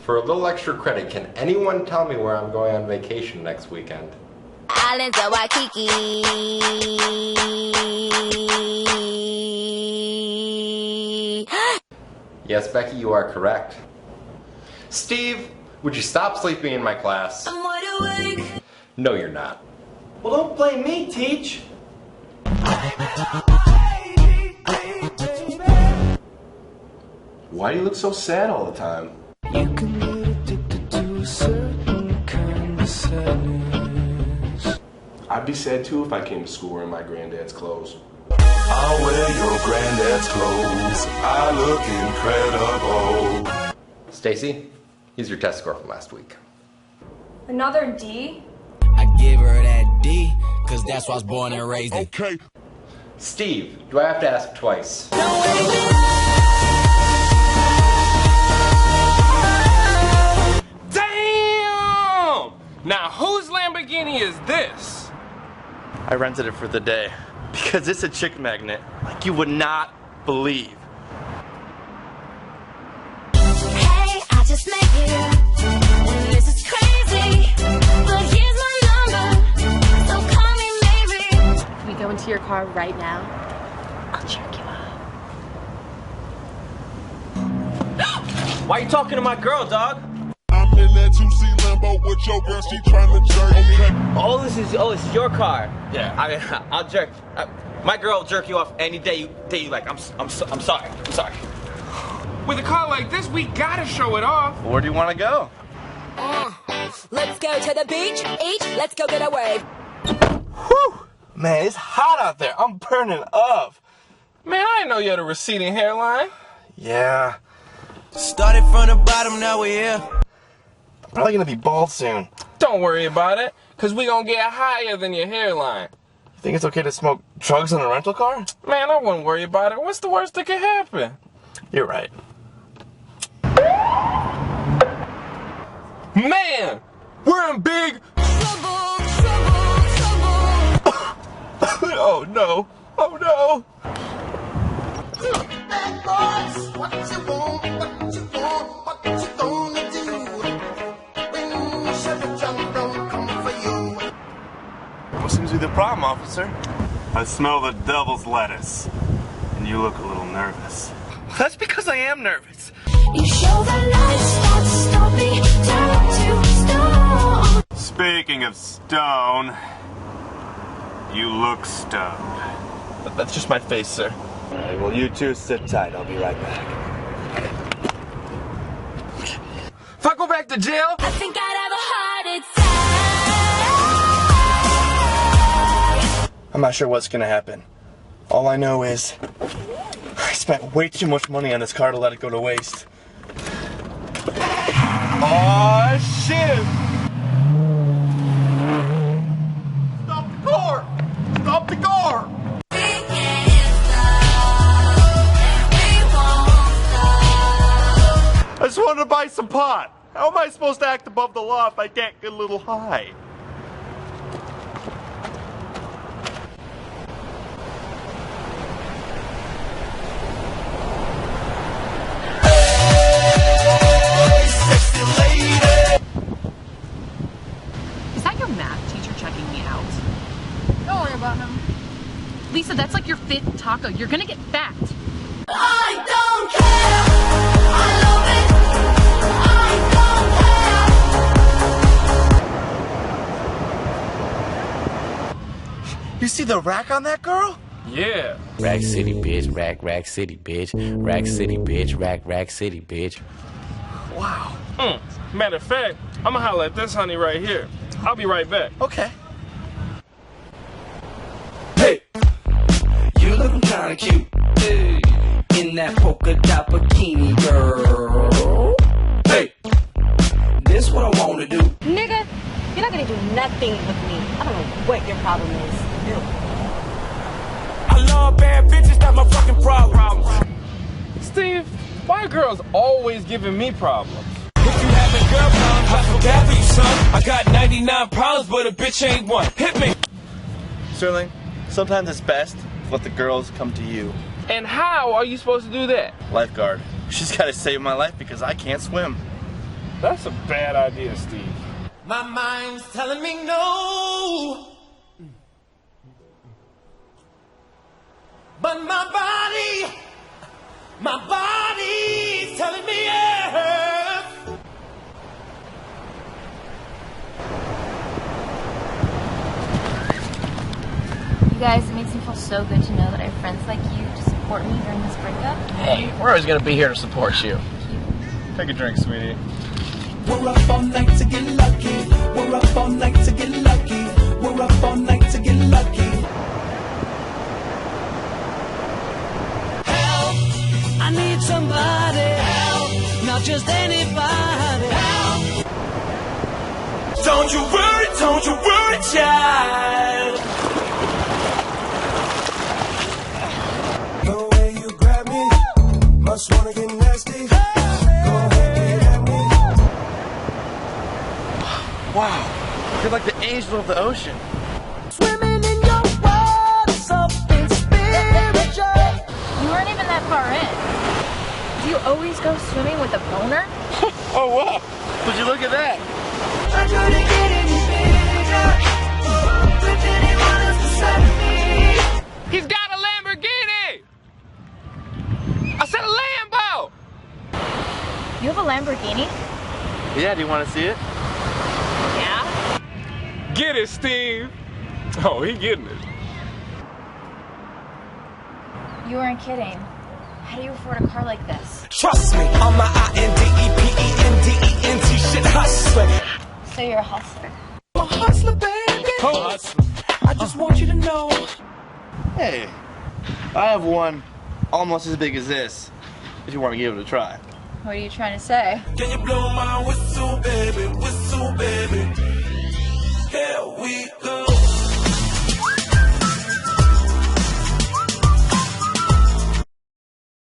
For a little extra credit, can anyone tell me where I'm going on vacation next weekend? Islands of Waikiki. Yes, Becky, you are correct. Steve, would you stop sleeping in my class? I'm wide awake. No, you're not. Well, don't blame me, Teach. Why do you look so sad all the time? You can get addicted to a certain kind of sadness. I'd be sad too if I came to school wearing my granddad's clothes. I'll wear your granddad's clothes. I look incredible. Stacy, here's your test score from last week. Another D? I give her that D, cause that's why I was born and raised in. Okay. Steve, do I have to ask twice? Damn! Now whose Lamborghini is this? I rented it for the day because it's a chick magnet like you would not believe. Hey, I just met you. And this is crazy. But here's my number. So call me maybe. Can we go into your car right now? I'll jerk you off. Why you talking to my girl, dog? I'm in that 2C Lambo with your girl, she trying to jerk me. Oh, this is your car. Yeah. I'll jerk. My girl will jerk you off any day you like. I'm sorry. With a car like this, we gotta show it off. Where do you want to go? Let's go to the beach. Let's go get a wave. Whew! Man, it's hot out there. I'm burning up. Man, I didn't know you had a receding hairline. Yeah. Started from the bottom, now we're here. I'm probably gonna be bald soon. Don't worry about it, cause we gonna get higher than your hairline. You think it's okay to smoke drugs in a rental car? Man, I wouldn't worry about it. What's the worst that could happen? You're right. Man, we're in big Trouble. Oh no. Oh no. What seems to be the problem, officer? I smell the devil's lettuce. And you look a little nervous. That's because I am nervous. You show the lights that stop me down to stone. Speaking of stone, you look stoned. That's just my face, sir. All right, well, you two sit tight. I'll be right back. If I go back to jail, I think I'd have a heart attack. I'm not sure what's gonna happen. All I know is I spent way too much money on this car to let it go to waste. Oh shit! Stop the car! Stop the car! I just wanted to buy some pot. How am I supposed to act above the law if I can't get a little high? Is that your math teacher checking me out? Don't worry about him. Lisa, that's like your 5th taco. You're gonna get fat. I don't care. I love it. I don't care. You see the rack on that girl? yeah. Rack City, bitch. Rack City, bitch. Rack City, bitch. Rack City, bitch. Wow. Matter of fact, I'ma holler at this honey right here. I'll be right back. Okay. Hey, you looking kinda cute. Hey, in that polka dot bikini, girl. Hey, this what I wanna do. Nigga, you're not gonna do nothing with me. I don't know what your problem is. Ew. I love bad bitches, that's my fucking problem. Steve, why are girls always giving me problems? If you having girl problems, I feel bad for you, son. I got 99 problems, but a bitch ain't one. Hit me. Sterling, sometimes it's best to let the girls come to you. And how are you supposed to do that? Lifeguard. She's got to save my life because I can't swim. That's a bad idea, Steve. My mind's telling me no, but my body's telling me yes. You guys, it makes me feel so good to know that I have friends like you to support me during this breakup. Hey, we're always gonna be here to support you. Take a drink, sweetie. We're up all night to get lucky. We're up all night to get lucky. We're up all night to get lucky. Help! I need somebody. Help! Not just anybody. Help! Don't you worry, child. The way you grab me, must wanna get nasty. Wow, you're like the angel of the ocean. Swimming in your world, something spiritual. You weren't even that far in. Do you always go swimming with a boner? Oh wow, would you look at that? I couldn't get any bigger. With anyone else beside me. He's got a Lamborghini! I said a Lambo! You have a Lamborghini? Yeah, do you want to see it? Yeah. Get it, Steve! Oh, he getting it. You weren't kidding. How do you afford a car like this? Trust me, on my INDEPENDENT shit hustling. So you're a hustler. I'm a hustler, baby. I just want you to know. Hey, I have one almost as big as this, if you want to give it a try. What are you trying to say? Can you blow my whistle, baby? Whistle.